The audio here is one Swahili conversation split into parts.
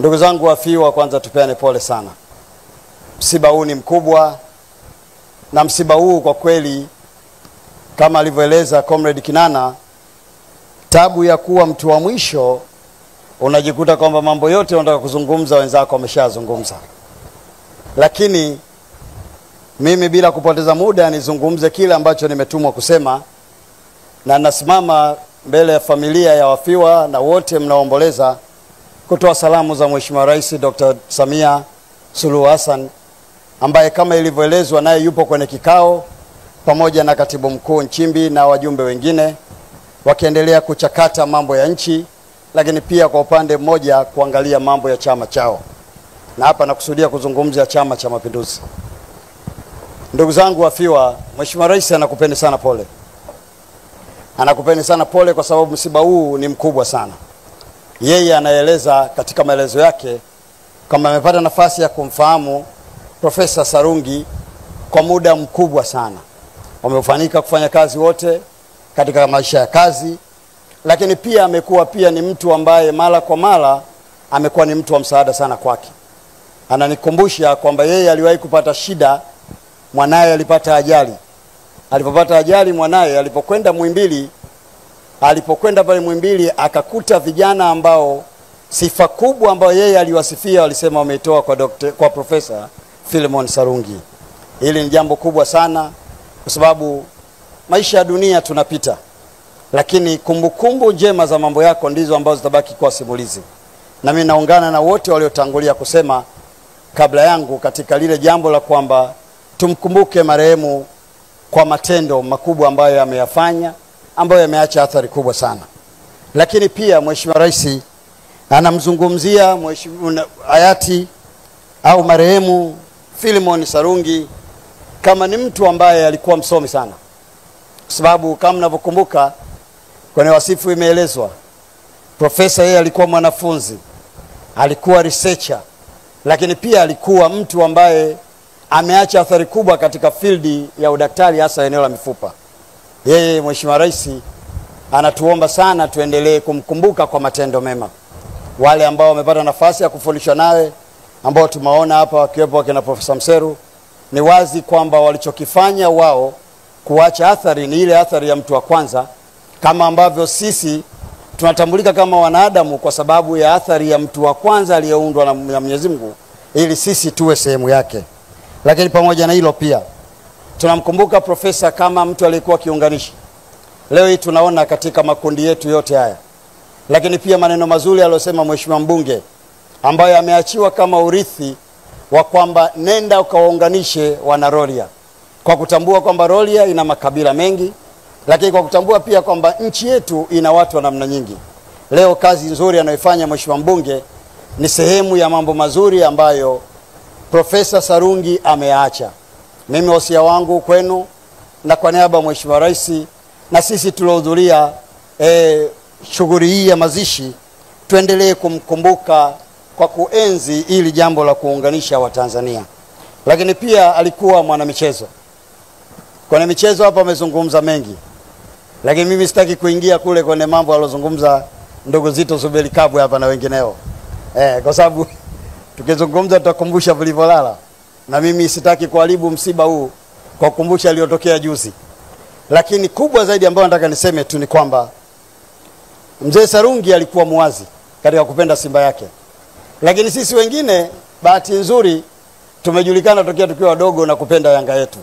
Ndugu zangu wafiwa, kwanza tupeane pole sana. Msiba huu ni mkubwa, na msiba huu kwa kweli kama alivyoeleza Comrade Kinana, tabu ya kuwa mtu wa mwisho, unajikuta kwamba mambo yote unataka kuzungumza wenzako wameshazungumza. Lakini mimi bila kupoteza muda nizungumze kile ambacho nimetumwa kusema, na nasimama mbele ya familia ya wafiwa na wote mnaomboleza kutoa salamu za Mheshimiwa Rais Dr. Samia Suluhu Hassan, ambaye kama ilivyoelezwa naye yupo kwenye kikao pamoja na Katibu Mkuu Nchimbi na wajumbe wengine wakiendelea kuchakata mambo ya nchi, lakini pia kwa upande mmoja kuangalia mambo ya chama chao. Na hapa nakusudia kuzungumzia Chama cha Mapinduzi. Ndugu zangu wafiwa, Mheshimiwa Rais anakupeni sana pole. Anakupeni sana pole kwa sababu msiba huu ni mkubwa sana. Yeye anaeleza katika maelezo yake kama amepata nafasi ya kumfahamu Profesa Sarungi kwa muda mkubwa sana. Wamefanyika kufanya kazi wote katika maisha ya kazi, lakini pia amekuwa pia ni mtu ambaye mara kwa mara amekuwa ni mtu wa msaada sana kwake. Ananikumbusha kwamba yeye aliwahi kupata shida, mwanae alipata ajali. Alipopata ajali mwanae, alipokwenda Muhimbili, pale Muhimbili akakuta vijana ambao sifa kubwa ambayo yeye aliwasifia walisema wameitoa kwa Profesa Philemon Sarungi. Hili ni jambo kubwa sana kwa sababu maisha ya dunia tunapita, lakini kumbukumbu njema za mambo yako ndizo ambazo zitabaki kwa simulizi. Na mimi naungana na wote waliotangulia kusema kabla yangu katika lile jambo la kwamba tumkumbuke marehemu kwa matendo makubwa ambayo ameyafanya, ambayo yameacha athari kubwa sana. Lakini pia Mheshimiwa Rais anamzungumzia Mheshimiwa hayati au marehemu Philemon Sarungi kama ni mtu ambaye alikuwa msomi sana. Kwa sababu kama mnavyokumbuka kwenye wasifu imeelezwa, profesa yeye alikuwa mwanafunzi, alikuwa researcher, lakini pia alikuwa mtu ambaye ameacha athari kubwa katika field ya udaktari, hasa eneo la mifupa. Yeye Mheshimiwa Rais anatuomba sana tuendelee kumkumbuka kwa matendo mema. Wale ambao wamepata nafasi ya kufundishwa naye, ambao tumeona hapa wakiwepo kina Profesa Mseru, ni wazi kwamba walichokifanya wao kuacha athari ni ile athari ya mtu wa kwanza, kama ambavyo sisi tunatambulika kama wanadamu kwa sababu ya athari ya mtu wa kwanza aliyeundwa na Mwenyezi Mungu ili sisi tuwe sehemu yake. Lakini pamoja na hilo pia tunamkumbuka profesa kama mtu aliyekuwa kiunganishi. Leo hii tunaona katika makundi yetu yote haya. Lakini pia maneno mazuri aliyosema Mheshimiwa mbunge ambayo ameachiwa kama urithi wa kwamba nenda ukawaunganishe wana Rorya, kwa kutambua kwamba Rorya ina makabila mengi, lakini kwa kutambua pia kwamba nchi yetu ina watu wa namna nyingi. Leo kazi nzuri anayofanya Mheshimiwa mbunge ni sehemu ya mambo mazuri ambayo Profesa Sarungi ameacha. Mimi wasia wangu kwenu na kwa niaba ya Mheshimiwa Rais na sisi tuliohudhuria shughuli hii ya mazishi, tuendelee kumkumbuka kwa kuenzi ili jambo la kuunganisha Watanzania. Lakini pia alikuwa mwanamichezo. Kwenye michezo hapa amezungumza mengi, lakini mimi sitaki kuingia kule kwenye mambo alozungumza ndugu Zito Zuberi Kabwe hapa na wengineo. Kwa sababu tukizungumza tutakumbusha vilivyolala, na mimi sitaki kuharibu msiba huu kwa kukumbusha aliyotokea juzi. Lakini kubwa zaidi ambayo nataka niseme tu ni kwamba Mzee Sarungi alikuwa muwazi katika kupenda Simba yake. Lakini sisi wengine bahati nzuri tumejulikana tokea tukiwa wadogo na kupenda Yanga yetu.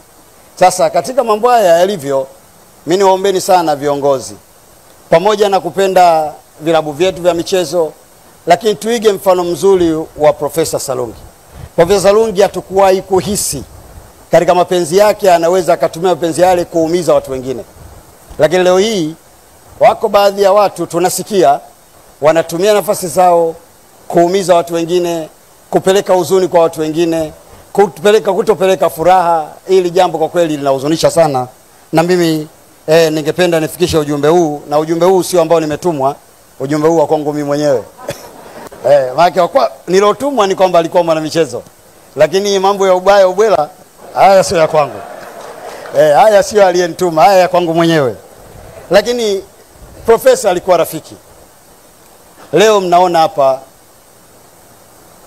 Sasa katika mambo haya yalivyo, mimi niwaombeni sana viongozi, pamoja na kupenda vilabu vyetu vya michezo, lakini tuige mfano mzuri wa Profesa Sarungi. Profesa Sarungi hatakuwahi kuhisi katika mapenzi yake anaweza akatumia mapenzi yale kuumiza watu wengine. Lakini leo hii wako baadhi ya watu tunasikia wanatumia nafasi zao kuumiza watu wengine, kupeleka huzuni kwa watu wengine, kutopeleka furaha. Hili jambo kwa kweli linahuzunisha sana, na mimi ningependa nifikishe ujumbe huu, na ujumbe huu sio ambao nimetumwa, ujumbe huu wa kwangu mimi mwenyewe. Maana kwa nilotumwa ni kwamba alikuwa mwanamichezo, lakini mambo ya ubaya ubwela haya sio ya kwangu. Haya sio aliyenituma, haya ya kwangu mwenyewe. Lakini profesa alikuwa rafiki. Leo mnaona hapa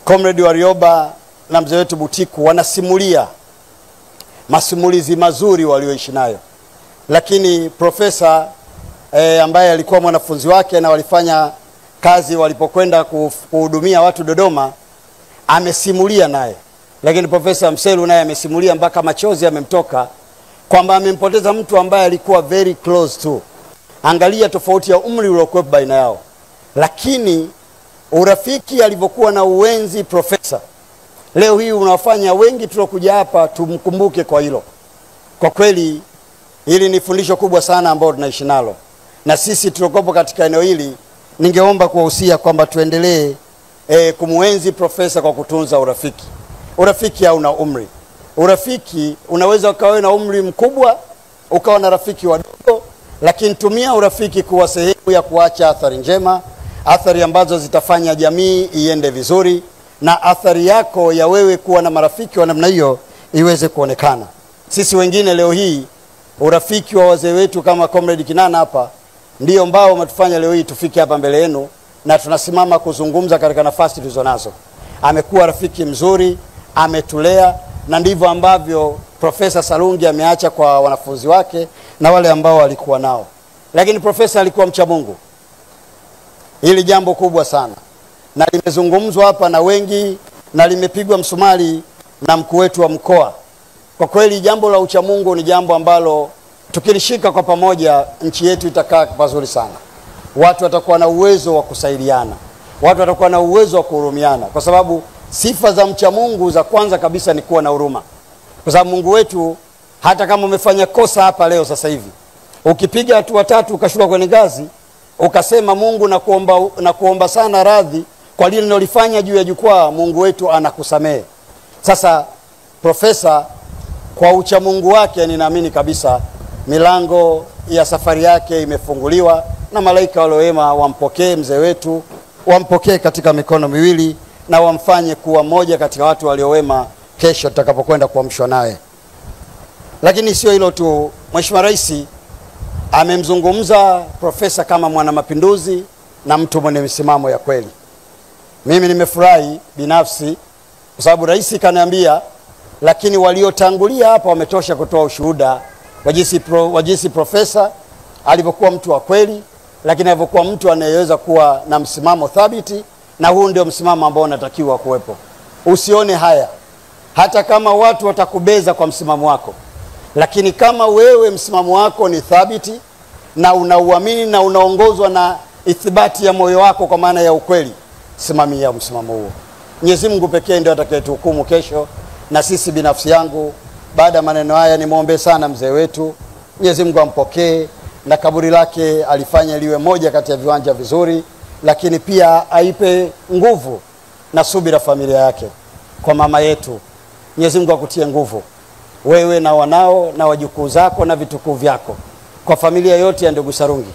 Comrade Warioba na mzee wetu Butiku wanasimulia masimulizi mazuri walioishi nayo, lakini profesa ambaye alikuwa mwanafunzi wake na walifanya kazi walipokwenda kuhudumia watu Dodoma amesimulia naye, lakini Profesa Mselu naye amesimulia mpaka machozi yamemtoka kwamba amempoteza mtu ambaye alikuwa very close to. Angalia tofauti ya umri uliokuwa baina yao, lakini urafiki alivyokuwa na uwenzi profesa. Leo hii unawafanya wengi tulokuja hapa tumkumbuke kwa hilo. Kwa kweli hili ni fundisho kubwa sana ambalo tunaishi nalo, na sisi tulokopo katika eneo hili ningeomba kuwahusia kwamba tuendelee kumuenzi profesa kwa kutunza urafiki. Urafiki hauna umri. Urafiki unaweza ukawa na umri mkubwa ukawa na rafiki wadogo, lakini tumia urafiki kuwa sehemu ya kuacha athari njema, athari ambazo zitafanya jamii iende vizuri, na athari yako ya wewe kuwa na marafiki wa namna hiyo iweze kuonekana. Sisi wengine leo hii urafiki wa wazee wetu kama Comrade Kinana hapa ndio ambao umetufanya leo hii tufike hapa mbele yenu na tunasimama kuzungumza katika nafasi tulizonazo. Amekuwa rafiki mzuri, ametulea, na ndivyo ambavyo Profesa Salungi ameacha kwa wanafunzi wake na wale ambao walikuwa nao. Lakini profesa alikuwa mcha Mungu. Hili jambo kubwa sana, na limezungumzwa hapa na wengi, na limepigwa msumari na mkuu wetu wa mkoa. Kwa kweli jambo la ucha Mungu ni jambo ambalo tukilishika kwa pamoja nchi yetu itakaa pazuri sana. Watu watakuwa na uwezo wa kusaidiana, watu watakuwa na uwezo wa kuhurumiana, kwa sababu sifa za mcha Mungu za kwanza kabisa ni kuwa na huruma. Kwa sababu Mungu wetu, hata kama umefanya kosa hapa leo sasa hivi, ukipiga hatua 3 ukashuka kwenye ngazi ukasema Mungu na kuomba sana radhi kwa lile nilolifanya juu ya jukwaa, Mungu wetu anakusamehe. Sasa profesa kwa ucha Mungu wake, ninaamini kabisa milango ya safari yake imefunguliwa, na malaika wale wema wampokee mzee wetu, wampokee katika mikono miwili, na wamfanye kuwa mmoja katika watu waliowema kesho tutakapokwenda kuamshwa naye. Lakini sio hilo tu, Mheshimiwa Rais amemzungumza profesa kama mwana mapinduzi na mtu mwenye misimamo ya kweli. Mimi nimefurahi binafsi kwa sababu rais kaniambia, lakini waliotangulia hapa wametosha kutoa ushuhuda wa jinsi profesa alivyokuwa mtu wa kweli, lakini alivyokuwa mtu anayeweza kuwa na msimamo thabiti, na huu ndio msimamo ambao unatakiwa kuwepo. Usione haya hata kama watu watakubeza kwa msimamo wako, lakini kama wewe msimamo wako ni thabiti na unauamini na unaongozwa na ithibati ya moyo wako kwa maana ya ukweli, simamia msimamo huo. Mwenyezi Mungu pekee ndiye atakayetuhukumu kesho, na sisi binafsi yangu baada ya maneno haya nimwombe sana mzee wetu, Mwenyezi Mungu ampokee na kaburi lake alifanya liwe moja kati ya viwanja vizuri, lakini pia aipe nguvu na subira familia yake. Kwa mama yetu, Mwenyezi Mungu akutie nguvu wewe na wanao na wajukuu zako na vitukuu vyako. Kwa familia yote ya ndugu Sarungi,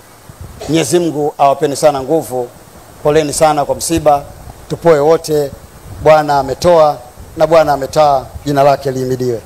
Mwenyezi Mungu awapeni sana nguvu. Poleni sana kwa msiba, tupoe wote. Bwana ametoa na Bwana ametaa, jina lake lihimidiwe.